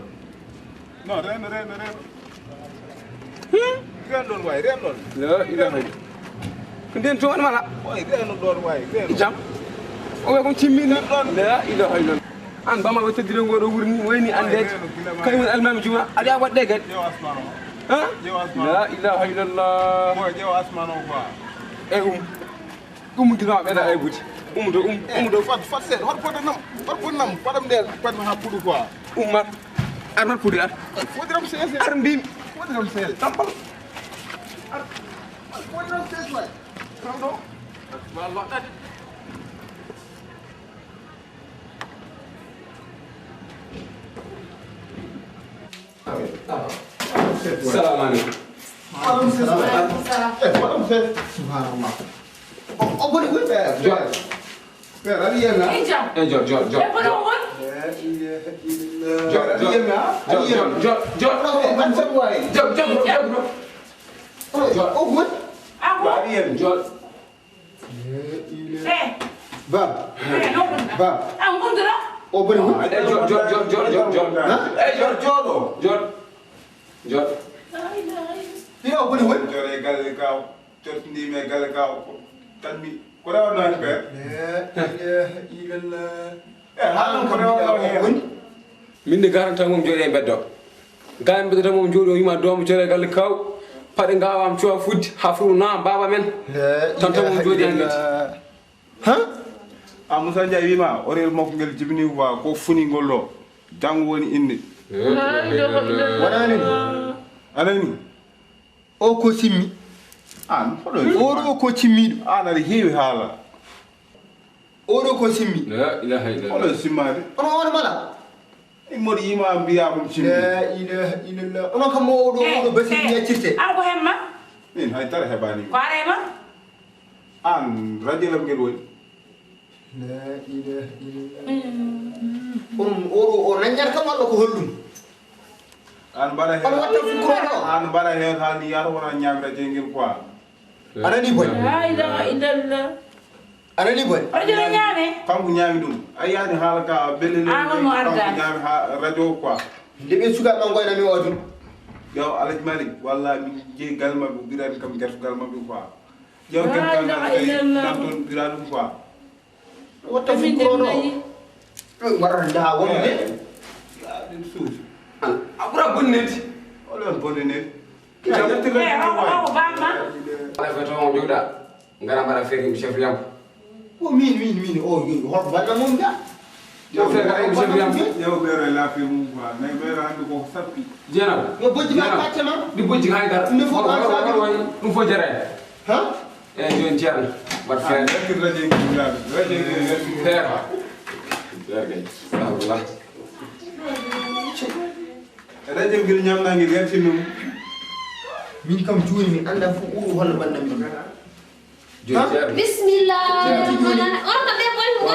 non ren don way ren don la ila hay ko den to mala boy ren don way ren jam o we ko cimmina la ila hay non an bama o teddire ngodo wurni wayni ande kay won almam juma ali wadde gad jew asmano ha jew asmano la ilaha illallah boy jew asmano quoi e gina be da ay buti do fat set hot podam padam del pad ma pudu quoi ummat armat pudi ar fodiram ses ar mbim fodiram ses tampal fodiram ses way do wallah tadi السلام عليكم. وعليكم السلام. وعليكم السلام. سبحان الله. Oh, boleh gue ber. Ber, ada yang nggak? Jor. Jor, ada yang nggak? Jor. Macam wae. Jor, bro. Oh, gue? Aku. Ada yang Jor. Bab. Bab. Aku dulu. Oh, boleh gue? Jor. Jor. Iya, boleh gue? Jor egal kau. Jor ni egal kau. Kan mi kora na be halan ko rewa min de garanta mom jode beddo gam beddo mom jodo yima doomu jore gal kaw pade ngawam ciowa fuddi hafru na baba men tanta mom jodi angeti ha a Moussa Dia wima orel mako ngel jibini wa ko funi ngollo jang woni inde anani o ko simmi an oɗo ko cimmiɗo an aɗa heewi haala oɗo ko simmi la ilaha illallah oɗo simmade ono on mala moɗo yima mbiya ko cimmi la ilaha illallah ono kam oɗo basi yaccirte an ko hemma min hay tara heɓani ko arema an radiolam ngel woni la ilaha illallah on oɗo o naññata kam walla ko hollum an mbaɗa hen on watta fukroɗo an mbaɗa hen haalni yaro wona ñamre jengel quoi anani boy la ilaha illallah anani boy radio ñaame kanko ñaami ɗum ayani haala ka belle mo ardani ñaami ha radio quoi ndeɓe sukaɓe goyna mi odun yo alaji malik walla mi jeeyi gal mabɓe ɓirani kam gertogal mabɓe quoi ƴew kennan toon ɓira ɗum quoi watta fukroɗo waɗata daha wonde ɗin suufi abura bonneti olon bonneti ala feto mo joda ngara bara feri mi chef yam o min o hol balla mom da yo fe ngara mi chef yam yo bere la fi mum quoi mais bere hande ko sappi jena yo bojji ma pacce ma di bojji hay gar ne fo ka sa dum fo jere ha e jon tiarna bat fe dakir radio fer gay Allah radio ngir ñamna ngi den ci num min kam joni mi anda fu uru hono bandam mi bismillah on ma be bol mo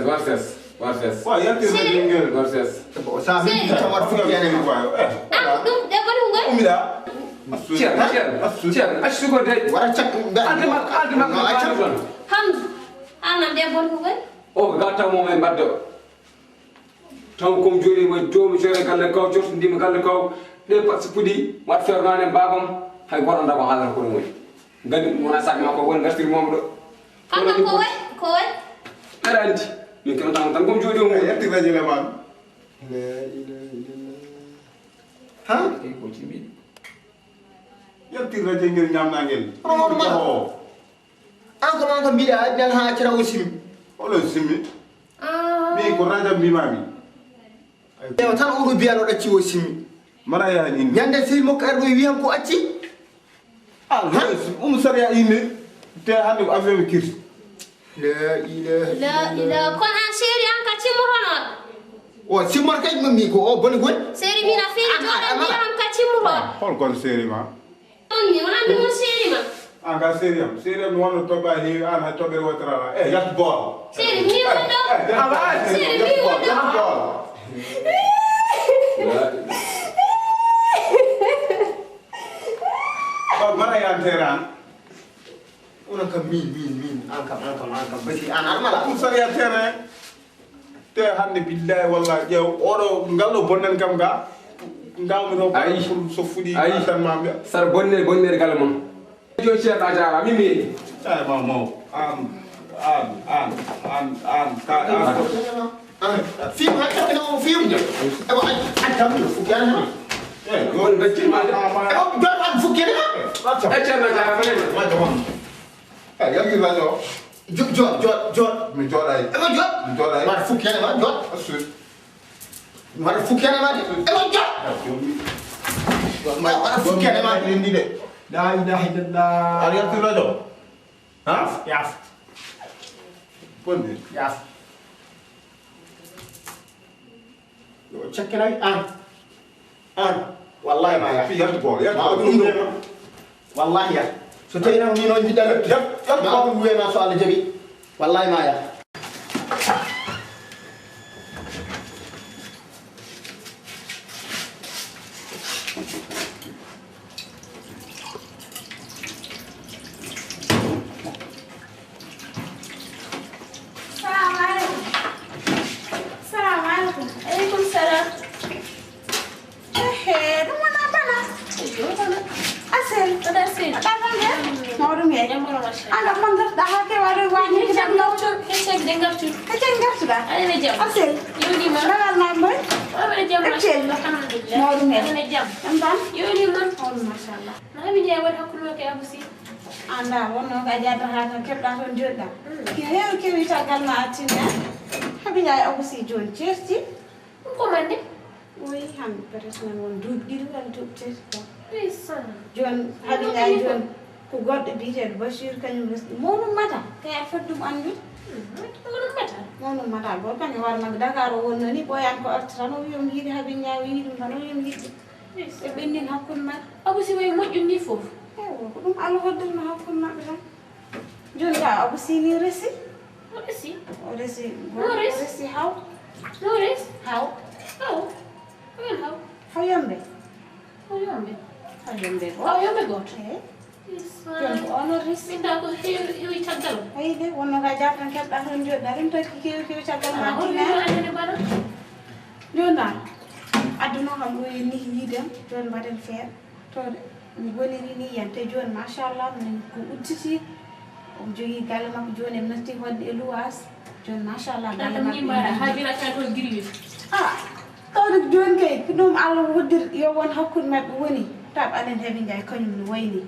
warses wa yatti radio ngel warses sa mi tawat fu yana mi dum de bol mo umida Cier, asu ko de wara cak adama hamdu anam de bol mo o gata mo men baddo taw kom jori mo doomu jore galle kaw jorto ndima galle kaw de pat pudi wat fernane babam hay goto ndaba haala ko moy gandi mona sak ma ko won gastir mom do anda ko way ara anti min kam tan kom jodi mo yatti radio le man la ilaha illallah ha e ko ci mi yatti radio ngir ñamna ngel an ko man ko mbiɗa adnan ha cira o simmi olon simmi mi ko radio mbimami ewa tan oɗo biyano ɗacci o simmi mara yahan inde ñande sey makko arɗo wiyam ko acci Sariya ine te hande ko affaire kirti la ilaha kon an séri an ka timmutono o simmor kay mami ko o boni gon séri mina fini joɗo mbi an ka timmuto hol kon séri ma on ni wona mi mon séri ma an ka séri am wono toba heewi an ha toɓere wotorala yat bool séri mi wono séri mi wono mana yan teran una kam min an kam basi an armala Sariya terrain te hande billahi wallahi ƴeew oɗo ngalɗo bonnan kam ga ngawmino pour so fuɗi tan mamɓe sar bonnere galle moon jo ceerɗa jaara min meeɗi ay maw an ka film ha tabbino film ewa an tabbino fukana on gacima an fukana ceerɗa jaara fane yaltirlaño jot mi jooɗay ewa jot mi jooɗay waɗa fukkene ma jot waɗa fukkene ma de ewa jot waɗa fukkene ma ndi de la ilaha illallah aɗa yaltirlaño yaaf bonde yaaf yo cekkinayi an wallahi ma yaaf yalti bool wallahi yaaf so tawi noon ni noon jiɗɗa ma ɗum wiyema so Allah jaɓi wallahi ma yaaf Alaikum salam. Asel, ada asel. Ada ya? Mau dong ya? Ada mangga dah ke waru wani kita ngautur. Kecek dengar tu. Kecek dengar sudah. Ada jam. Asel. Yuni mana? Mana number? Ada jam. Kecek. Mau dong ya? Ada jam. Entah. Yuni mana? Oh, masyaallah. Mana bila awak aku lu ke Abu Si? Anda, wono kajar dah kep dah tunjuk dah. Kaya kita cakap macam ni. Habis saya Abu Si John Chelsea. Kau mana? Woi, ham peresnan won dub diru kan dub Chelsea. John habis saya John ku god biret Bashir kanyum monu mata kaya fadum andu monu mata go kan war mag Dakar won ni boyan ko artrano yom yidi habis nyawi dum tan yom yidi e benin hakun ma Abu Si way mojju ni fof dum Allah hoddal ma hakun ma be John da Abu Si ni resi resi how yombe got John ono resi da ko hewi tagal ay de wonno ga jatan keb da ton jod darim to hewi tagal ma tina Jona aduna xam ngoy ni yidam John baden fer to mi goniri ni yante John mashallah min ko udditi o jogi galle makko John em natti hodde e luwas John mashallah galle makko hajira tan to girwi tawde John kay dum Allah woddir yo won hakkun mabbe woni tab anen hebi njay kanyum no wayni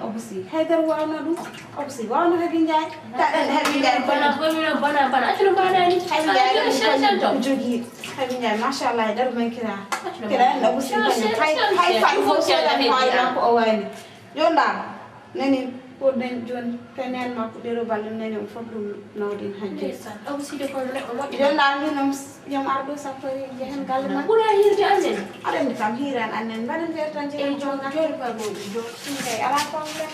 Abu Si haydar wana dum Abu Si wana hebi njay ta den hebi njay bana atino bana ni hebi njay ko jogi hebi njay mashallah dar man kira Abu Si hay fa fo so da fa ko wayni jonda neni ko den John kenen makko dero balum neni on fodum nawdin hanje Abu Si de ko le o jonda minum yam ardo safari jehen galle ma bura hirde anen aden kam hiran anen baden vertan je jonga jori pa go jo tinay ala problem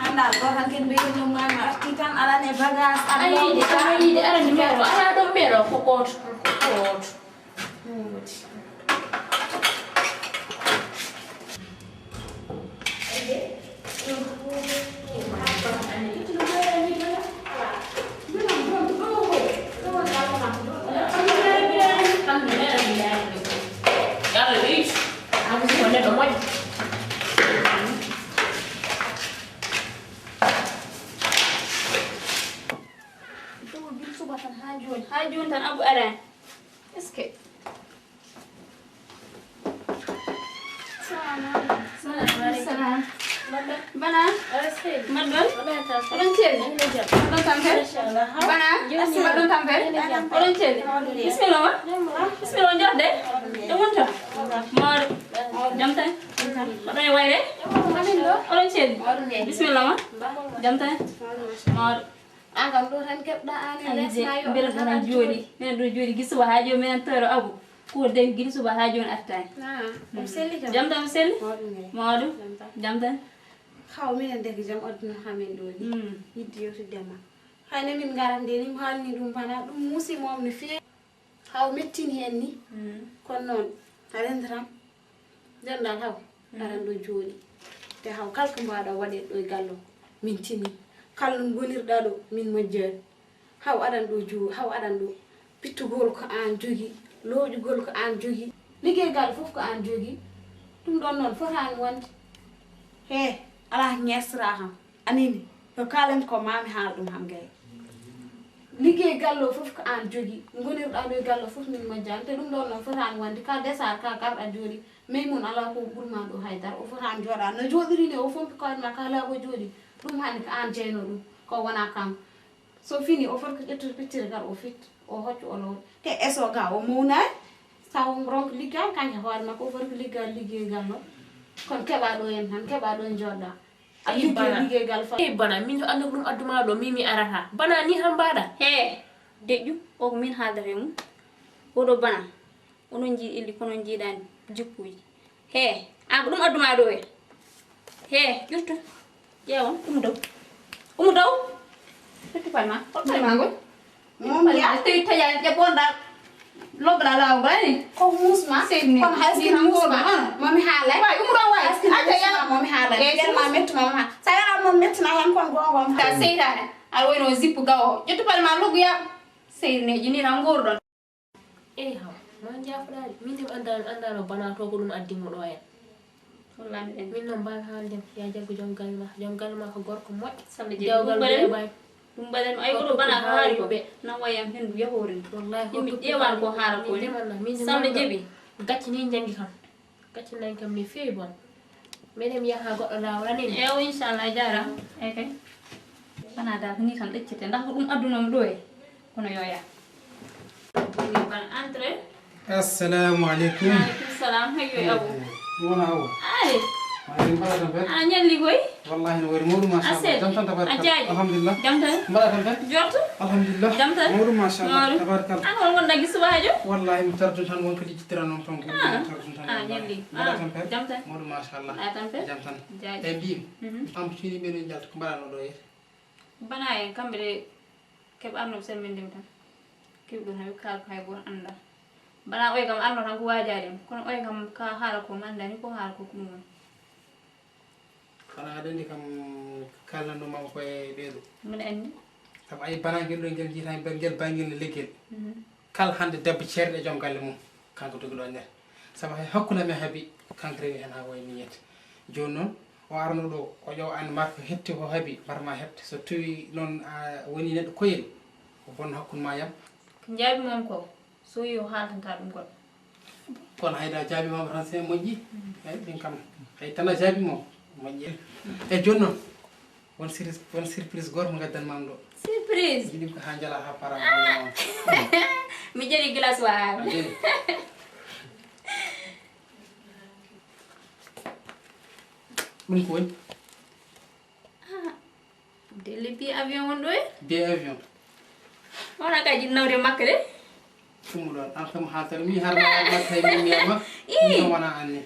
anda go han ken be no mama artitan ala ne bagas ay ara ni mero ara do mero ko kot Hajun tan Abu Aran. Eske. Salam. Bana. Madon. Orang cel. Madon tampil. Bana. Madon tampil. Orang cel. Bismillah. Bismillah jod deh. Jangan tak. Mar. bismillah ma jam tan mawɗo an kam ɗo tan keɓɗa an mbela tan jooɗi minen ɗo jooɗi gila suba ha joni minen tawro abu ko dewi gila suba ha joni attani ɗum selli kam jam tan selli mawɗo jam tan haw minen deke jam adduna hamin ɗo ni yidde yewtidema hayne min garat nde ni mi haalni ɗum bana ɗum musimom no feewi haw mettini hen ni kono noon a rendatam jandal haw aran ɗo jooɗi te haw kala ko mbaɗa waɗe ɗo e gallo min tini kala no gonirɗa ɗo min majjani haw aɗan ɗo haw aɗan ɗo pittugol ko an jogui looƴugol ko an jogui liggeygal foof ko an jogui ɗum ɗon noon fotani wonde he ala ñesra ham anini ko kalante ko mami haala ɗum ham gay liggey gallo foof ko an jogui gonirɗa ɗo e gallo foof min majjani te ɗum ɗon noon fotani wonde ka desar ka garɗa jooɗi mais mun ala ko ɓurma ɗo haydara o fotani jooɗa no jooɗiri ni o fonki koyema ka ala ko jooɗi ɗum hande ko an jeyno ɗum ko wona kam so fini o foti ko ƴettude pittire kar o fit o hoccu o lowɗo te eso ga o mawnayi taw ronko liggal kanke hoore makko o foti ko liggal liggeygal no kono keɓa ɗo hen tan keɓa ɗo joɗɗa a liggeygal fa bana min to anda ko ɗum adduma ɗo mimi arata bana ni tan mbaɗa he deƴƴu o ko min haaldata e mum oɗo bana onon jii illi kono jiiɗani jikkuji he an ko ɗum adduma ɗo he ƴurtu ƴeewon umu daw ƴettu palma palmagol mom ya tawi tajani ƴeɓɓonɗa lobla law ngani ko musma kono haysi musma momi haalay way umu ɗon way acca momi haalay ɓelma mettuma mom ha sa wara mom mettina hen kon gongom ta seytane aɗa wayno zippu gawo ƴettu palma luggu yaɓ seyrineji ni tan gowruɗon haw man jafoɗaɗi min dem andano bana to ko ɗum addimo ɗo hen wallahi min noon mbawi haaldem ya jaggo joom galle ma ko gorko moƴƴo salle je ɗum mbaɗen ay oɗo bana ko haali ko ɓe nan wayam hendu yahorin wallahi yimɓe ƴewan ko haala ko ni samle jeeɓi gacci ni jangi kam gacci nan kam ni feewi bon meɗen mi yaha goɗɗo lawol anini ewo inchallah jara ey kay bana da ko ni tan ɗeccete ndax ko ɗum addunam ɗo e kono yoya ban entré assalamu aleykum aleykum salam hayyo abou wona awo ay maaleykum mbaɗa tan fen a ñalli koy wallahi no wari mawɗum machallah jam tan tabarakallah alhamdulillah jam tan mbaɗa tan fen jorto alhamdulillah jam tan mawɗum machallah tabarakallah an hol gonɗa gi subajo wallahi mi tardu tan won kadi jittira noon ton ko tardu tan ñalli mbaɗa tan fen jam tan mawɗum machallah a tan fen jam tan e mbimi am fini ɓeɗo jalta ko mbaɗano ɗo yete bana en kamɓe de keɓe arno selmindemi tan keɓe ɗum haɓe kaal ko hay goto anda bana oy kam arno tan ko wajaɗem kono oy kam ka haala ko mi andani ko haala ko ɗum woni kono aɗa andi kam kalnandumama koye ɓeeɗo mbiɗa andi saabu ayi bana guel ɗo guel jiita guel banguel no leggel kala hande debbo ceerɗo e joom galle mum kanko dogi ɗo nder saabu hay hakkude men haaɓi kanko rewi hen ha wayi niyete joni noon o arno ɗo o ƴewa an marko hetti ko haaɓi mbarma hebte so tawi noon a woni neɗɗo koyel ko bonno hakkude ma yam ko jaabi mom ko so yi o haaltanta ɗum goɗɗo kono hayda jaabimama tan se moƴƴi eyi ɗin kam hay tan a jaabimo moƴƴi e joni noon won surprise goto mo gaddanmam ɗo surprise jiɗi ko ha jala ha para mi ƴeɗi glace wa haala ɗum ko woni delle bi avion won ɗo e bi avion wona ka jiɗi nawde makka de ɗum ɗon an kam haaltere mi harma tawi min miyama ɗum wona anni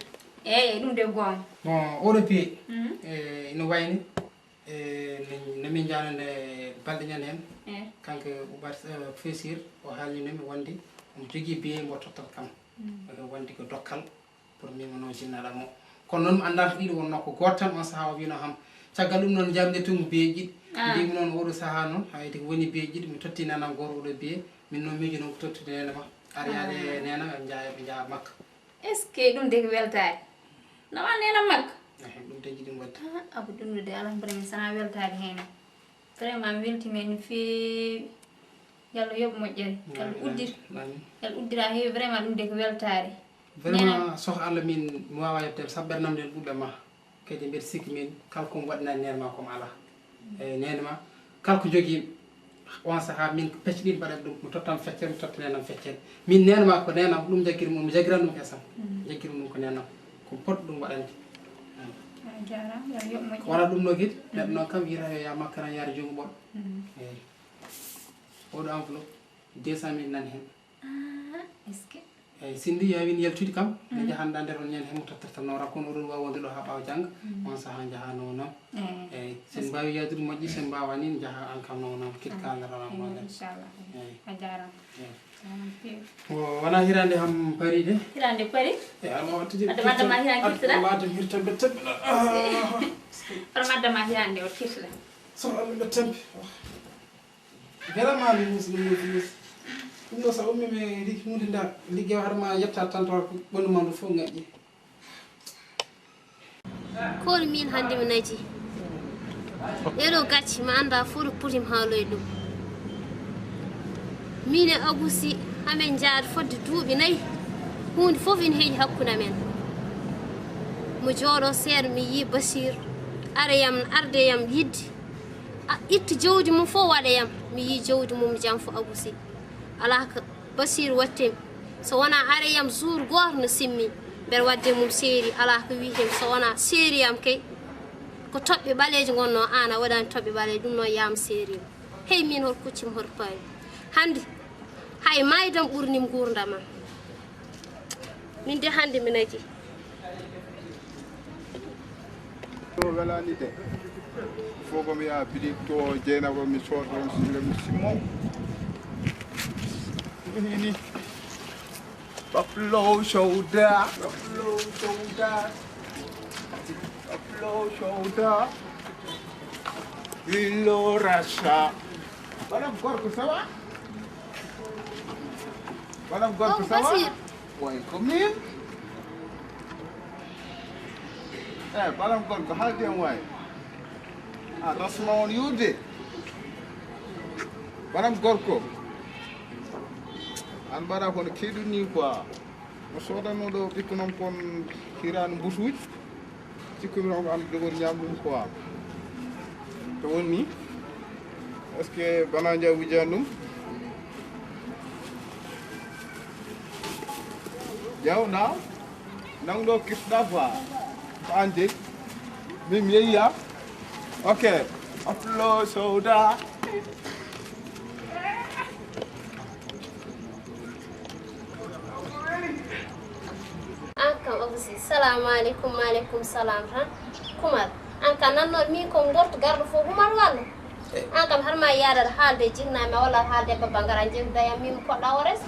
eyyi ɗum de gonga bon oɗo biye ino wayni no min janode balɗe ñande hen kanko ubat fesir o haalninomi wonde omo jogui biye mbo tottat kam wonde ko dokkal pour min wono jinnaɗa mo kono noon mi anda ko ɗiɗo won nokko goto tan on saaha o wino ham caggal ɗum noon jamde tungu biye jiɗi mbimi noon oɗo saaha noon hayde ko woni biye jiɗi mi totti nanam goto oɗo biye min noon miiji noon ko tottude nene ma ariyaɗe nena ɓe jaa makka est ce que ɗum de ko weltare nawa nena makka ɗum de jiɗi wadde abu ɗum de alhamdulillah min sana weltare hen vraiment mi weltime no feewi yallah yooɓe moƴƴere yallah uddira heewi vraiment ɗum de ko weltare vraiment sohla Allah min mi wawa yebde saabu ɓernam nde ɓuɓɓe ma kadi mbeɗa sikki min kala komi waɗinani nene ma komi ala eyyi nene ma kala ko jogui on saaha min pecce ɗiɗi mbaɗat ɗum mi tottam feccere mi totta nenam feccere min nene ma ko nenam ɗum jagguiri mum mi jaggiran ɗum kesam jagguiri mum ko nenam ko poɗɗo ɗum waɗande wala ɗum no guiɗi neɗɗo noon kam yiyata yo ya makka tan yaara junggo ɓoɗɗo eyyi oɗo enveloppe 200 000 nani hen eyyi sindi yawin yaltude kam nde jahanɗa nder on ñande hen mo tottirta no rakkono oɗon wawi wonde ɗo ha ɓaawa jangga on saaha jahano noon eyyi sen mbawi yadude moƴƴi sen mbawa ni ne jaaha an kam noon kiit kalngal rawa inchallah a jarama wona hirande ham pari de hirande pari e alma wattude adama hirande kirtira alma hirtambe tebbina adama hirande o kirtira so alma tembe vraiment mi muslim ɗum ɗo sa ummi mi hunde nda ligguey harma yetta tantor ɓonnu ma ndu fof ngaƴƴi kono min hannde mi naji ɗeɗo gacci mi annda fof ɗo potim haaloye ɗum min e Abousi hamin jaada fodde duuɓi 4 hunde fof ina heeƴi hakkude amen mo jooɗo seeɗa mi yi Basir arde yam yidde itta jawdi mum fof waɗa yam mi yi jawdi mum jam fo Abousi ala ko Basir wattemi so wona are yam jour goto no simmi mbeɗa wadde mum séeri ala ko wiitemi so wona séeri yam kay ko toɓɓe ɓaleeje gonno an a waɗani toɓɓe ɓaleeje ɗum noon yama séeri hey min hol kuccimi hoto paari hande hay maydam ɓurnim gurdam am min de hande mi naji welani de faut komi yaha biɗi to jeynako mi sooda on singa mi simmo ini Buffalo shoulder, Buffalo shoulder, Buffalo shoulder, Willow Rasha. Madame Gorko, ça va? Madame Gorko, ça va? Oui, combien? Eh, Madame Gorko, how do you want? Ah, that's not on you, did. Madame Gorko. an mbaɗa kono keeɗuni quoi mo sodanno ɗo ɓikko noon kon hirani mbutuji cikkumi noon ko anda jogori ñamɗum quoi to wonni est ce que bana dia wijani ɗum jaw naw nangɗo kirtoɗa quoi ko an jeyi min mi yeeyiya ok aflo soda Assalamu alaikum maaleykum salam tan Kumar an ka nannoɗo min ko gorto garɗo fof Kumar walla an kam harma yaadata haalde jinnami walla haalde baba ngara jewdayam min poɗɗa o res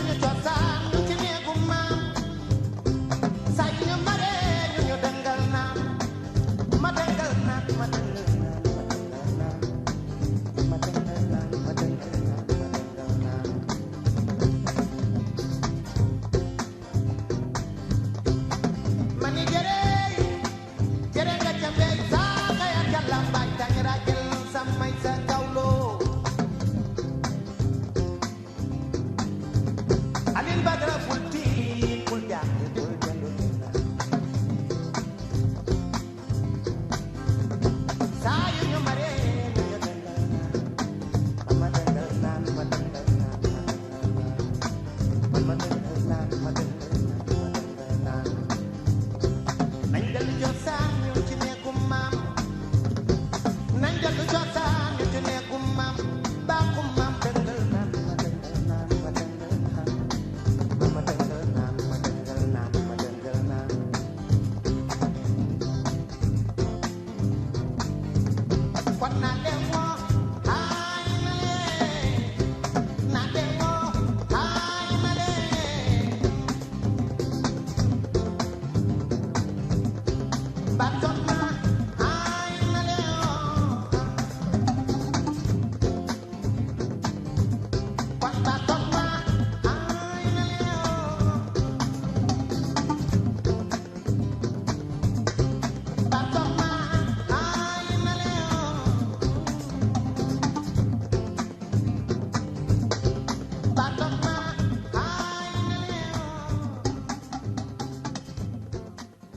suñu cosaan ñu ci néegu maam saa yu ñu maree ñu dëngal naan ma dëngal naan ma dëngal naan ma dëngal naan ma dëngal naan ma dëngal naan ma ni jëree nga ca mbéy saa xëya ca lambaay tangira jël sa may sa Alin Badara